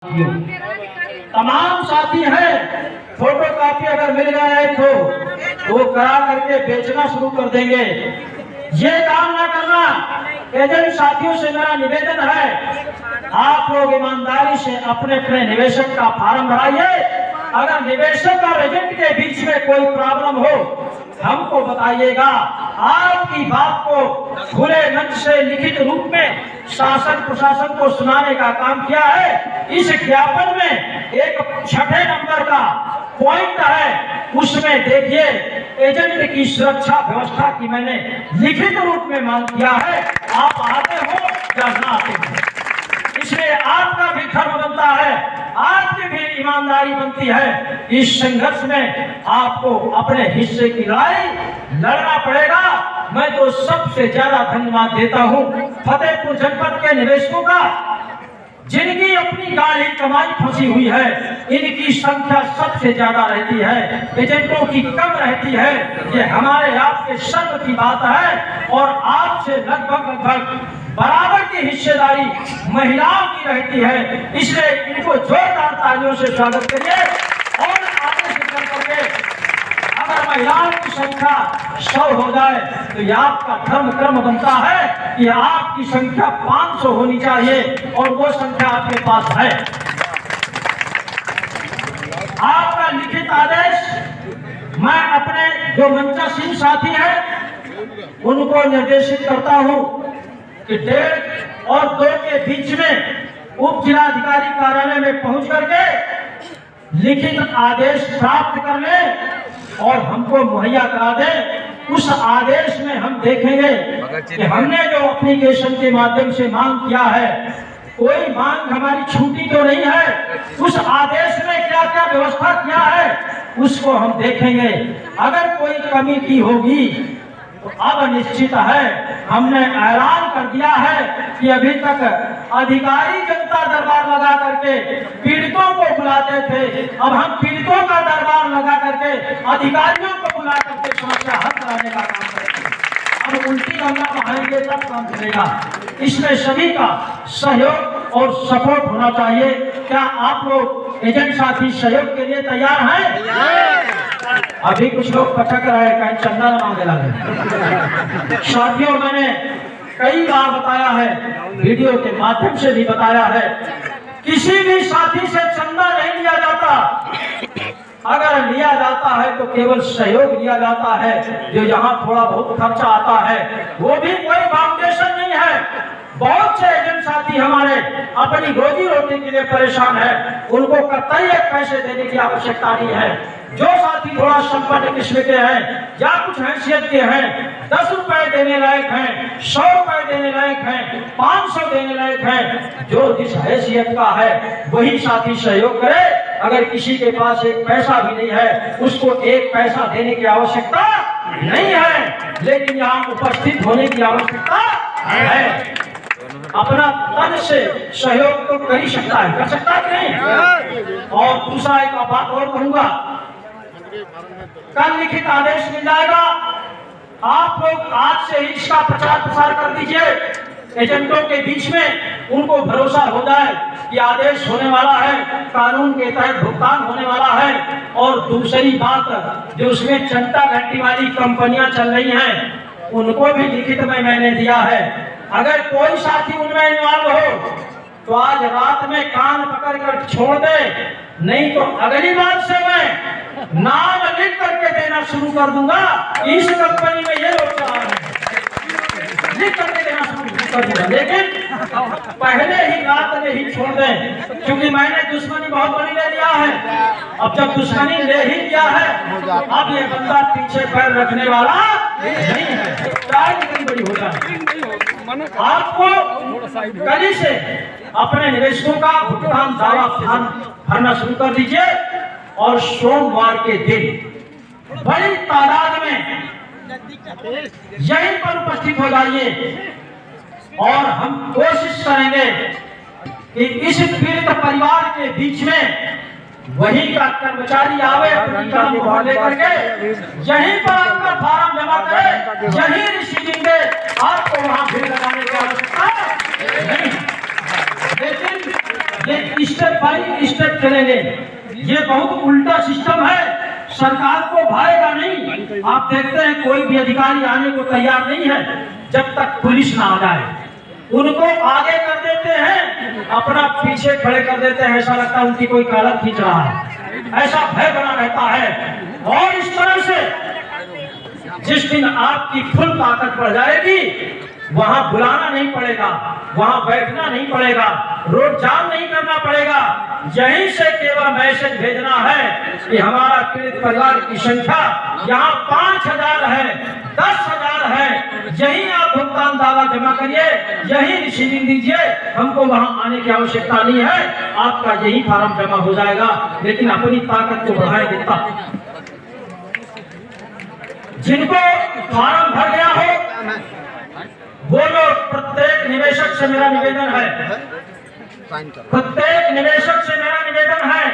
तमाम साथी हैं, फोटो कॉपी अगर मिल गया है तो वो करा करके बेचना शुरू कर देंगे। ये काम ना करना। एजेंट साथियों से मेरा निवेदन है, आप लोग ईमानदारी से अपने अपने निवेशक का फार्म भराइए। अगर निवेशक और एजेंट के बीच में कोई प्रॉब्लम हो हमको बताइएगा। आपकी बात को खुले मंच से लिखित रूप में शासन प्रशासन को सुनाने का काम किया है। इस ज्ञापन में एक 6 नंबर का पॉइंट है, उसमें देखिए एजेंट की सुरक्षा व्यवस्था की मैंने लिखित रूप में मांग किया है। आप आते हो या ना आते हो, इसलिए आपका भी धर्म बनता है, आपकी भी ईमानदारी बनती है। इस संघर्ष में आपको अपने हिस्से की लड़ाई लड़ना पड़ेगा। मैं तो सबसे ज्यादा धन्यवाद देता हूं फतेहपुर जनपद के निवेशकों का, जिनकी अपनी गाड़ी कमाई फंसी हुई है। इनकी संख्या सबसे ज्यादा रहती है, एजेंटों की कम रहती है। ये हमारे आपके शर्म की बात है और आपसे लगभग बराबर की हिस्सेदारी महिलाओं की रहती है। इसलिए इनको जोरदार तालियों से स्वागत करिए। और आगे से चल करके अगर महिलाओं की संख्या 100 हो जाए तो ये आपका धर्म कर्म बनता है कि आपकी संख्या 500 होनी चाहिए, और वो संख्या आपके पास है। आपका लिखित आदेश मैं अपने जो मंचासीन साथी हैं उनको निर्देशित करता हूं कि 1:30 और 2 के बीच में उप जिलाधिकारी कार्यालय में पहुंच करके लिखित आदेश प्राप्त कर लें और हमको मुहैया करा दें। उस आदेश में हम देखेंगे कि हमने जो एप्लीकेशन के माध्यम से मांग किया है, कोई मांग हमारी छूटी तो नहीं है। उस आदेश में क्या क्या व्यवस्था किया है उसको हम देखेंगे। अगर कोई कमी की होगी तो अब निश्चित है, हमने ऐलान कर दिया है कि अभी तक अधिकारी जनता दरबार लगा करके पीड़ितों को बुलाते थे, अब हम पीड़ितों का दरबार लगा करके अधिकारियों को बुला करके समस्या हल कराने का काम करेंगे। अब उल्टी गंगा बहाएंगे तब काम चलेगा। इसमें सभी का सहयोग और सपोर्ट होना चाहिए। क्या आप लोग एजेंट साथी सहयोग के लिए तैयार हैं? अभी कुछ लोग पटक रहे हैं, कहीं चंदा न मांगे लगे। साथियों, मैंने कई बार बताया है, वीडियो के माध्यम से भी बताया है, किसी भी साथी से चंदा नहीं लिया जाता। अगर लिया जाता है तो केवल सहयोग लिया जाता है। जो यहाँ थोड़ा बहुत खर्चा आता है वो भी कोई फाउंडेशन नहीं है। बहुत से एजेंट साथी हमारे अपनी रोजी रोटी के लिए परेशान है, उनको कतई पैसे देने की आवश्यकता नहीं है। जो साथी थोड़ा संपन्न किस्म के हैं या कुछ हैसियत के हैं, 10 रुपए देने लायक हैं, 100 रुपए देने लायक हैं, 500 देने लायक हैं, जो जिस हैसियत का है वही साथी सहयोग करे। अगर किसी के पास एक पैसा भी नहीं है उसको एक पैसा देने की आवश्यकता नहीं है, लेकिन यहाँ उपस्थित होने की आवश्यकता है। अपना तन से सहयोग तो कर ही सकता है, कर सकता है कि नहीं? और दूसरा एक बात और कहूंगा, कल लिखित आदेश मिल जाएगा। आप लोग आज से ही इसका प्रचार प्रसार कर दीजिए एजेंटों के बीच में, उनको भरोसा हो जाए कि आदेश होने वाला है, कानून के तहत भुगतान होने वाला है। और दूसरी बात, जो उसमें चंटा घंटी वाली कंपनियां चल रही हैं उनको भी लिखित में मैंने दिया है। अगर कोई साथी उनमें इन्वॉल्व हो तो आज रात में कान पकड़ कर छोड़ दे, नहीं तो अगली बार से मैं नाम लिख करके देना शुरू कर दूंगा। इस कंपनी में ये लोग चला रहे हैं, लिख करके देना शुरू कर दूंगा, लेकिन पहले ही रात में ही छोड़ दें, क्योंकि मैंने दुश्मनी बहुत बड़ी ले लिया है। अब जब दुश्मनी ले ही लिया है, अब ये बंदा पीछे पैर रखने वाला नहीं है, चाहे कितनी बड़ी हो जाए। आपको कल से अपने निवेशकों का भुगतान दावा भरना शुरू कर दीजिए और सोमवार के दिन बड़ी तादाद में यहीं पर उपस्थित हो जाइए। और हम कोशिश करेंगे कि इस पीड़ित परिवार के बीच में वही का कर्मचारी आवे, अपनी काम को लेकर के यहीं पर आपका फार्म जमा करे, यहीं रिसीविंग दे। आपको वहां भीड़ लगाने की आवश्यकता नहीं, लेकिन ये स्टेप बाय स्टेप चलेंगे। ये बहुत उल्टा सिस्टम है, सरकार को भाएगा नहीं। आप देखते हैं कोई भी अधिकारी आने को तैयार नहीं है जब तक पुलिस ना आ जाए। उनको आगे कर देते हैं, अपना पीछे खड़े कर देते हैं, ऐसा लगता है उनकी कोई कॉलर खींच रहा है, ऐसा भय बना रहता है। और इस तरह से जिस दिन आपकी फुल ताकत बढ़ जाएगी, वहां बुलाना नहीं पड़ेगा, वहां बैठना नहीं पड़ेगा, रोड जाम नहीं करना पड़ेगा। यहीं से केवल मैसेज भेजना है कि हमारा पीड़ित परिवार की संख्या यहाँ 5000 है, 10,000 है, यहीं आप भुगतान दावा जमा करिए, यहीं रिसीविंग दीजिए, हमको वहां आने की आवश्यकता नहीं है, आपका यही फार्म जमा हो जाएगा। लेकिन अपनी ताकत को बढ़ाए देता। जिनको फार्म भर गया हो वो लोग, प्रत्येक निवेशक से मेरा निवेदन है, प्रत्येक निवेशक से मेरा निवेदन है,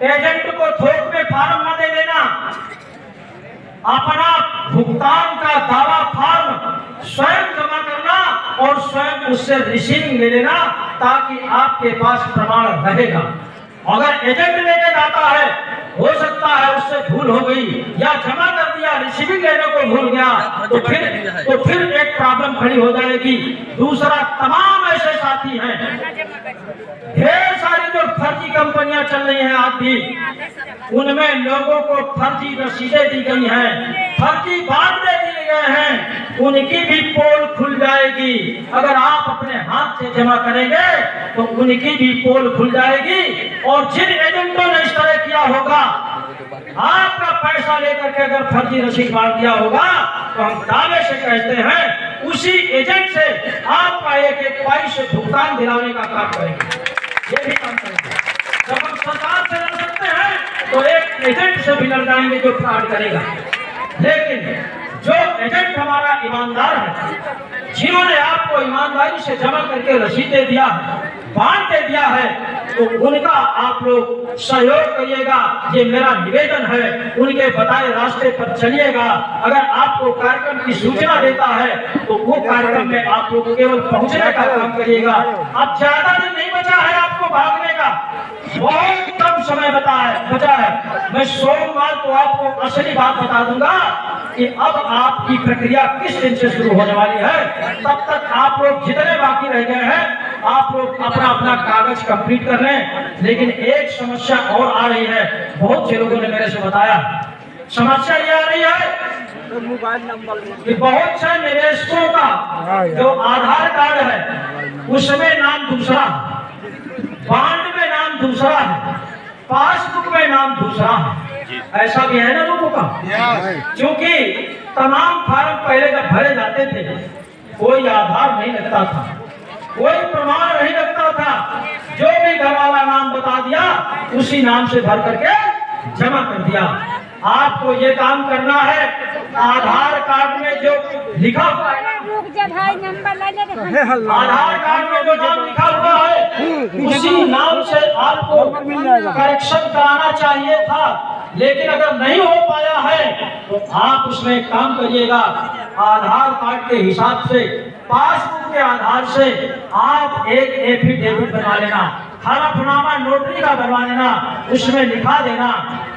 एजेंट को थोक में फार्म न दे देना। अपना भुगतान का दावा फार्म स्वयं जमा करना और स्वयं उससे रिसीविंग ले लेना, ताकि आपके पास प्रमाण रहेगा। अगर एजेंट लेके जाता है, हो सकता है उससे भूल हो गई या जमा कर दिया, रिसीविंग लेने को भूल गया, तो फिर एक प्रॉब्लम खड़ी हो जाएगी। दूसरा, तमाम ऐसे साथी हैं, ढेर सारी जो फर्जी कंपनियां चल रही हैं आज भी, उनमें लोगों को फर्जी रसीदें दी गई हैं, फर्जी बांटे दिए गए हैं, उनकी भी पोल खुल जाएगी। अगर आप अपने हाथ से जमा करेंगे तो उनकी भी पोल खुल जाएगी। और जिन एजेंटों ने इस तरह किया होगा, आपका पैसा लेकर के अगर फर्जी रसीद बांट दिया होगा, तो हम दावे से कहते हैं उसी एजेंट से आपका एक पैसे भुगतान दिलाने का काम करेंगे। ये भी काम करेंगे। जब हम सरकार से लड़ सकते हैं तो एक एजेंट से भी लड़ जाएंगे जो फ्रॉड करेगा। लेकिन जो एजेंट हमारा ईमानदार है, जिन्होंने आपको ईमानदारी से जमा करके रसीद दे दिया है, बांट दे दिया है, तो उनका आप लोग सहयोग करिएगा। ये मेरा निवेदन है, उनके बताए रास्ते पर चलिएगा। अगर आपको कार्यक्रम की सूचना देता है तो वो कार्यक्रम में आप लोग केवल पहुंचने का काम करिएगा। अब ज्यादा दिन नहीं बचा है आपको भागने का, बहुत कम समय बचा है। मैं सोमवार को आपको असली बात बता दूंगा कि अब आपकी प्रक्रिया किस दिन से शुरू होने वाली है। तब तक आप लोग जितने बाकी रह गए हैं, आप लोग अपना अपना कागज कंप्लीट कर लें। लेकिन एक समस्या और आ रही है, बहुत से लोगों ने मेरे से बताया। समस्या ये आ रही है मोबाइल नंबर कि बहुत से निवेशकों का जो आधार कार्ड है उसमें नाम दूसरा, बॉन्ड में नाम दूसरा है, पासबुक में नाम दूसरा है। ऐसा भी है ना लोगों का। क्योंकि तमाम फार्म पहले जब भरे जाते थे, कोई आधार नहीं लगता था, कोई प्रमाण नहीं लगता था, जो भी घर वाला नाम बता दिया उसी नाम से भर करके जमा कर दिया। आपको ये काम करना है, आधार कार्ड में जो लिखा हुआ है, आधार कार्ड में जो नाम लिखा हुआ है उसी नाम से आपको करेक्शन कराना चाहिए था। लेकिन अगर नहीं हो पाया है तो आप उसमें काम करिएगा। आधार कार्ड के हिसाब से, पासबुक के आधार से आप एक एफिडेविट बना लेना, हलफनामा नोटरी का बनवा लेना, उसमें लिखा देना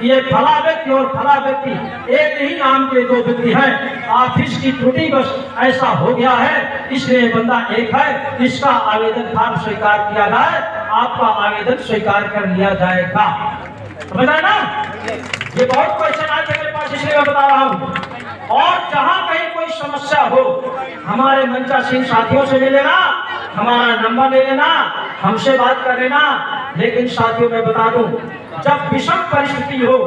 कि ये फला व्यक्ति और फला व्यक्ति एक ही नाम के दो व्यक्ति हैं, ऑफिस की त्रुटि बस ऐसा हो गया है, इसलिए बंदा एक है, इसका आवेदन फार्म स्वीकार किया जाए, आपका आवेदन स्वीकार कर लिया जाएगा। समझा ना? ये बहुत क्वेश्चन आज मेरे पास, इसलिए मैं बता रहा हूँ। और जहां कहीं कोई समस्या हो, हमारे मंचा सिंह साथियों से ले लेना, हमारा नंबर ले लेना, हमसे बात कर लेना। लेकिन साथियों मैं बता दूं, जब विषम परिस्थिति हो,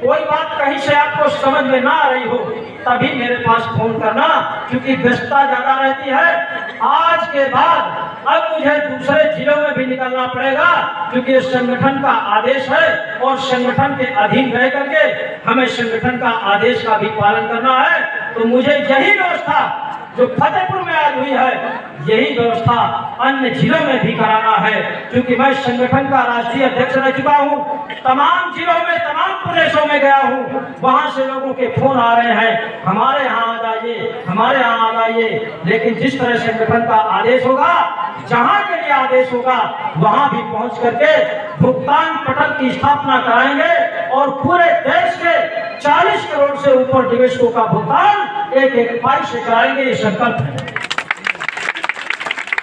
कोई बात कहीं से आपको समझ में ना आ रही हो, तभी मेरे पास फोन करना, क्योंकि व्यस्तता ज्यादा रहती है। आज के बाद अब मुझे दूसरे जिलों में भी निकलना पड़ेगा, क्योंकि इस संगठन का आदेश है और संगठन के अधीन रह करके हमें संगठन का आदेश का भी पालन करना है। तो मुझे यही व्यवस्था जो फतेहपुर में आज हुई है, यही व्यवस्था अन्य जिलों में भी कराना है, क्योंकि मैं संगठन का राष्ट्रीय अध्यक्ष रह चुका हूँ। तमाम जिलों में, तमाम प्रदेशों में गया हूँ, वहां से लोगों के फोन आ रहे हैं, हमारे यहाँ आ जाइए, हमारे यहाँ आ जाइए। लेकिन जिस तरह संगठन का आदेश होगा, जहां के लिए आदेश होगा वहां भी पहुंच करके भुगतान पटल की स्थापना कराएंगे और पूरे देश के 40 करोड़ से ऊपर निवेशकों का भुगतान एक एक पाई से कराएंगे। ये संकल्प है।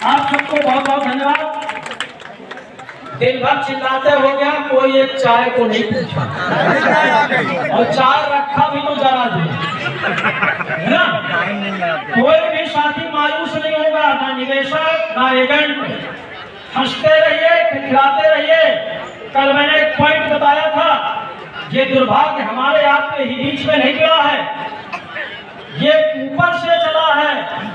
आप सबको बहुत बहुत धन्यवाद। दिन भर चिल्लाते हो गया, कोई एक चाय को नहीं पूछा और चाय रखा भी तो जरा दे, है ना? कोई भी साथी मायूस नहीं होगा, ना निवेशक ना एजेंट। हंसते रहिए, खिलाते रहिए। कल मैंने एक पॉइंट बताया था, ये दुर्भाग्य हमारे आपके ही बीच में नहीं गिरा है।